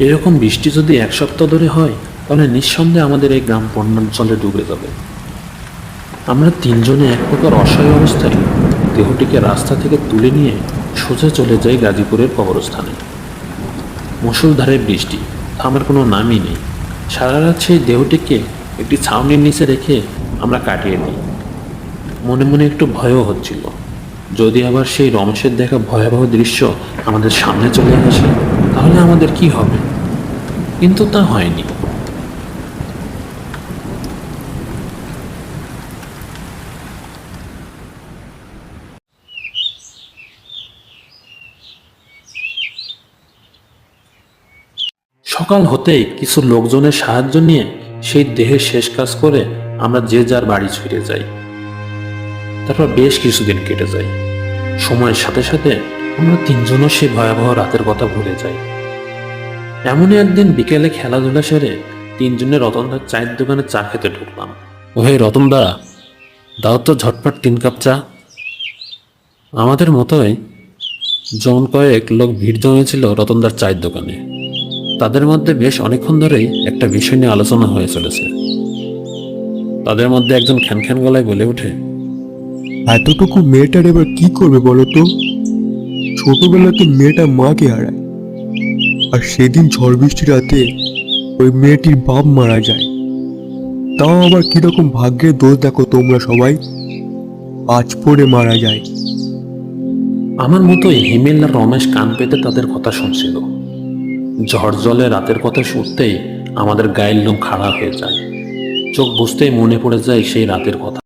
এরকম বৃষ্টি যদি এক সপ্তাহ ধরে হয় তাহলে নিঃসন্দেহে আমাদের এই গ্রাম বন্যাঞ্চলে ডুবে যাবে। আমরা তিনজনে এক প্রকার অসহায় অবস্থায় দেহটিকে রাস্তা থেকে তুলে নিয়ে সোজা চলে যাই গাজীপুরের কবরস্থানে। মুষলধারে বৃষ্টি থামার কোনো নামই নেই। সারা রাত সেই দেহটিকে একটি ছাউনির নিচে রেখে আমরা কাটিয়ে দিই। মনে মনে একটু ভয়ও হচ্ছিল, যদি আবার সেই রমেশের দেখা ভয়াবহ দৃশ্য আমাদের সামনে চলে আসে তাহলে আমাদের কি হবে। কিন্তু তা হয়নি। সকাল হতেই কিছু লোকজনের সাহায্য নিয়ে সেই দেহের শেষ কাজ করে আমরা যে যার বাড়ি ফিরে যাই। তারপর বেশ কিছুদিন কেটে যায়। সময়ের সাথে সাথে আমরা তিনজনও সেই ভয়াবহ রাতের কথা ভুলে যাই। এমনই একদিন বিকেলে খেলাধুলা সেরে তিনজনে রতনদার চায়ের দোকানে চা খেতে ঢুকলাম। ওহে রতনদা, দাও তো ঝটপট 3 কাপ চা। আমাদের মতোই জন কয়েক লোক ভিড় জমেছিল রতনদার চায়ের দোকানে। তাদের মধ্যে বেশ অনেকক্ষণ ধরেই একটা বিষয় নিয়ে আলোচনা হয়ে চলেছে। তাদের মধ্যে একজন খ্যানখ্যান গলায় বলে ওঠে, এতটুকু মেয়েটার এবার কি করবে বলো তো? ছোটবেলাতে মেয়েটা মাকে হারায়, আর সেদিন ঝড় বৃষ্টি রাতে ওই মেয়েটির বাপ মারা যায়। তাও আবার কিরকম ভাগ্যের দোষ দেখো তোমরা সবাই, আজ পড়ে মারা যায়। আমার মতোই হিমেল আর রমেশ কান পেতে তাদের কথা শুনছিল। ঝড় জলে রাতের কথা শুনতেই আমাদের গায়ের লোম খাড়া হয়ে যায়। চোখ বুঝতেই মনে পড়ে যায় সেই রাতের কথা।